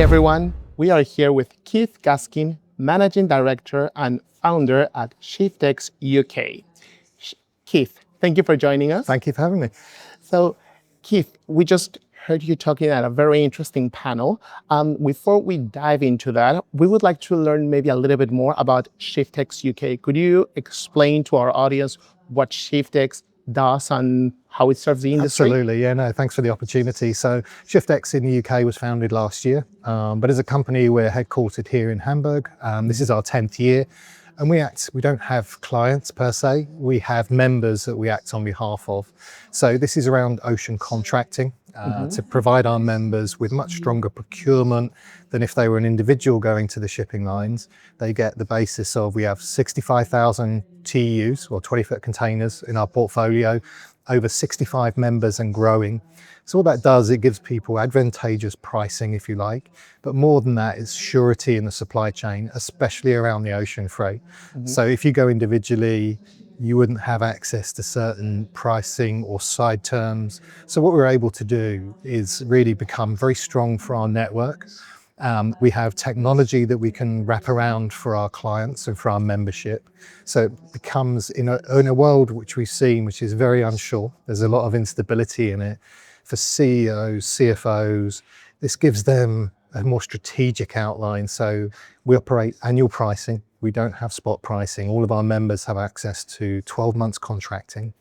everyone. We are here with Keith Gaskin, Managing Director and Founder at shiftX UK. Keith, thank you for joining us. Thank you for having me. So, Keith, we just heard you talking at a very interesting panel. Before we dive into that, we would like to learn maybe a little bit more about shiftX UK. Could you explain to our audience what shiftX does and how it serves the industry? Absolutely, yeah, no, thanks for the opportunity. So shiftX in the UK was founded last year, but as a company, we're headquartered here in Hamburg. This is our 10th year. And we don't have clients per se, we have members that we act on behalf of. So this is around ocean contracting to provide our members with much stronger procurement than if they were an individual going to the shipping lines. They get the basis of, we have 65,000 TEUs or 20-foot containers in our portfolio, over 65 members and growing. So what that does, it gives people advantageous pricing, if you like, but more than that is surety in the supply chain, especially around the ocean freight. So if you go individually, you wouldn't have access to certain pricing or side terms. So what we're able to do is really become very strong for our network. We have technology that we can wrap around for our clients and for our membership. So it becomes, in a world which we've seen, which is very unsure, there's a lot of instability in it. For CEOs, CFOs, this gives them a more strategic outline. So we operate annual pricing. We don't have spot pricing. All of our members have access to 12 months contracting,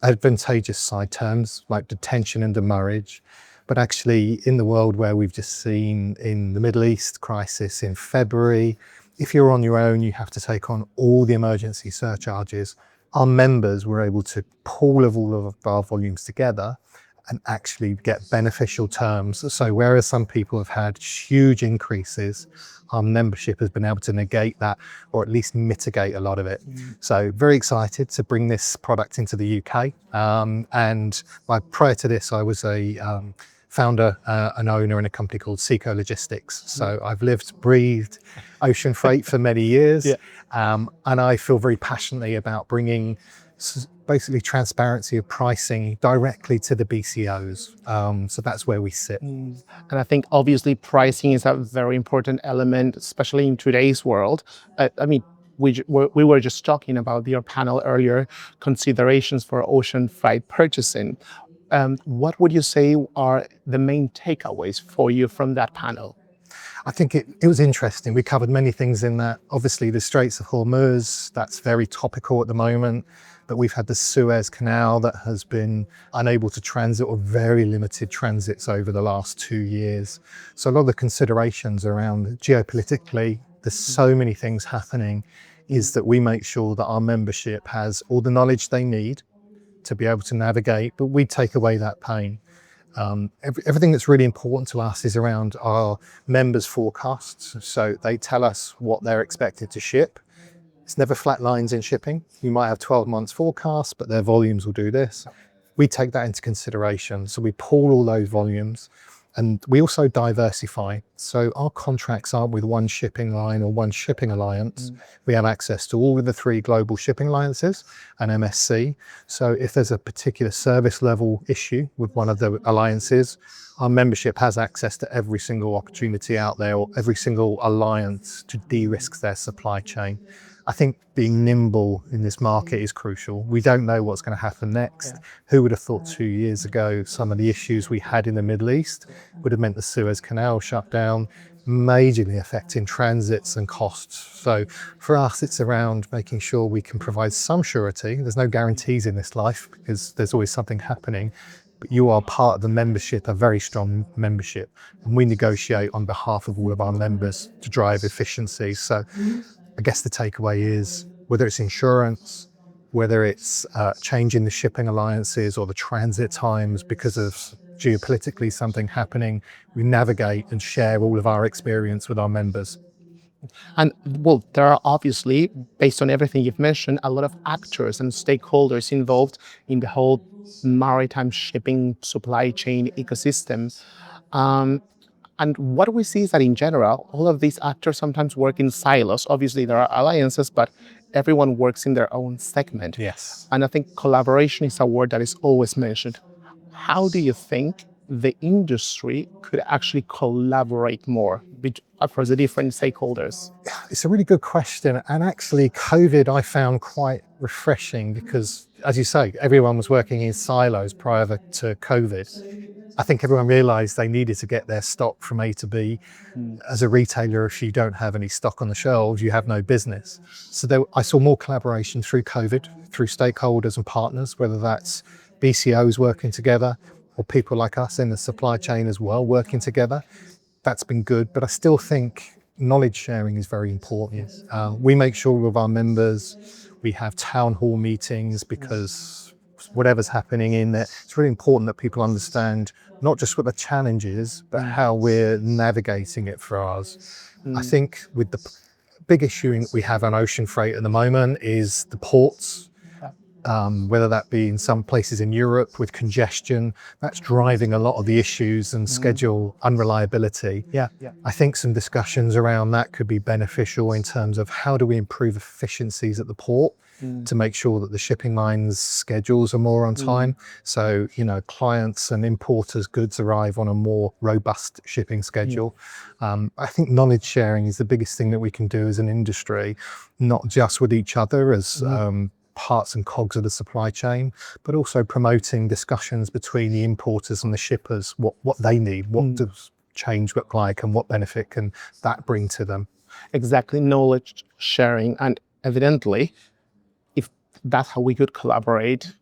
advantageous side terms like detention and demurrage. But actually, in the world where we've just seen in the Middle East crisis in February, if you're on your own, you have to take on all the emergency surcharges. Our members were able to pool of all of our volumes together and actually get beneficial terms. So whereas some people have had huge increases, our membership has been able to negate that or at least mitigate a lot of it. So very excited to bring this product into the UK. And prior to this, I was a founder and owner in a company called Seco Logistics. So I've lived, breathed ocean freight for many years. And I feel very passionately about bringing basically transparency of pricing directly to the BCOs. So that's where we sit. And I think obviously pricing is a very important element, especially in today's world. I mean, we were just talking about your panel earlier, considerations for ocean freight purchasing. What would you say are the main takeaways for you from that panel? I think it was interesting. We covered many things in that. Obviously the Straits of Hormuz, that's very topical at the moment, but we've had the Suez Canal that has been unable to transit or very limited transits over the last 2 years. So a lot of the considerations around geopolitically, there's so many things happening, is that we make sure that our membership has all the knowledge they need to be able to navigate, but we take away that pain. Everything that's really important to us is around our members' forecasts. So they tell us what they're expected to ship. It's never flat lines in shipping. You might have 12 months forecast, but their volumes will do this. We take that into consideration. So we pool all those volumes and we also diversify. So our contracts aren't with one shipping line or one shipping alliance. We have access to all of the 3 global shipping alliances and MSC. So if there's a particular service level issue with one of the alliances, our membership has access to every single opportunity out there or every single alliance to de-risk their supply chain. I think being nimble in this market is crucial. We don't know what's going to happen next. Who would have thought 2 years ago some of the issues we had in the Middle East would have meant the Suez Canal shut down, majorly affecting transits and costs. So for us, it's around making sure we can provide some surety. There's no guarantees in this life because there's always something happening. But you are part of the membership, a very strong membership. And we negotiate on behalf of all of our members to drive efficiency. So I guess the takeaway is, whether it's insurance, whether it's changing the shipping alliances or the transit times because of geopolitically something happening, we navigate and share all of our experience with our members. And well, there are obviously, based on everything you've mentioned, a lot of actors and stakeholders involved in the whole maritime shipping supply chain ecosystem. And what we see is that in general, all of these actors sometimes work in silos. Obviously, there are alliances, but everyone works in their own segment. Yes. And I think collaboration is a word that is always mentioned. How do you think the industry could actually collaborate more across the different stakeholders? It's a really good question. And actually, COVID I found quite refreshing because, as you say, everyone was working in silos prior to COVID. I think everyone realized they needed to get their stock from A to B. As a retailer, if you don't have any stock on the shelves, you have no business. So I saw more collaboration through COVID, through stakeholders and partners, whether that's BCOs working together or people like us in the supply chain as well working together. That's been good, but I still think knowledge sharing is very important. We make sure with our members, we have town hall meetings because whatever's happening in there, it's really important that people understand not just what the challenge is, but how we're navigating it for us. I think with the big issue we have on ocean freight at the moment is the ports. Whether that be in some places in Europe with congestion, that's driving a lot of the issues and schedule unreliability. Yeah. I think some discussions around that could be beneficial in terms of how do we improve efficiencies at the port to make sure that the shipping lines' schedules are more on time. So, clients and importers' goods arrive on a more robust shipping schedule. I think knowledge sharing is the biggest thing that we can do as an industry, not just with each other as parts and cogs of the supply chain, but also promoting discussions between the importers and the shippers, what they need, what does change look like and what benefit can that bring to them. Exactly, knowledge sharing. And evidently, if that's how we could collaborate,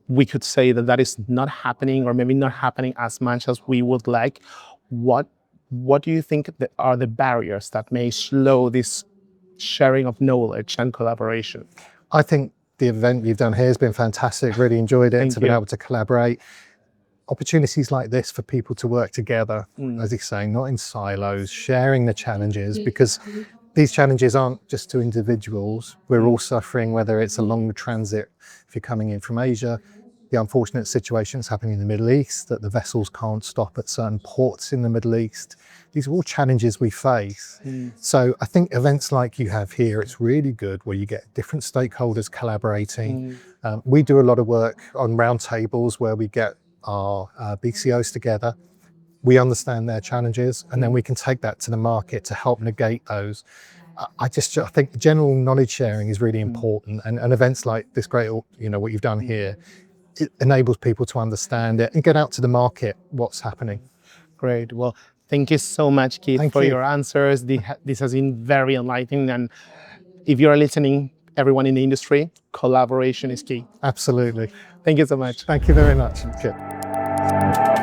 we could say that that is not happening, or maybe not happening as much as we would like. What do you think that are the barriers that may slow this sharing of knowledge and collaboration? I think the event you've done here has been fantastic. Really enjoyed it to be able to collaborate. Opportunities like this for people to work together, as you're saying, not in silos, sharing the challenges, because these challenges aren't just to individuals. We're all suffering, whether it's a long transit, if you're coming in from Asia, the unfortunate situations happening in the Middle East, that the vessels can't stop at certain ports in the Middle East. These are all challenges we face. So I think events like you have here, it's really good where you get different stakeholders collaborating. We do a lot of work on roundtables where we get our BCOs together. We understand their challenges, and then we can take that to the market to help negate those. I think general knowledge sharing is really important, and events like this great, what you've done here, it enables people to understand it and get out to the market what's happening. Great. Well, thank you so much, Keith, for your answers. This has been very enlightening. And if you're listening, everyone in the industry, collaboration is key. Absolutely. Thank you so much. Thank you very much. Good.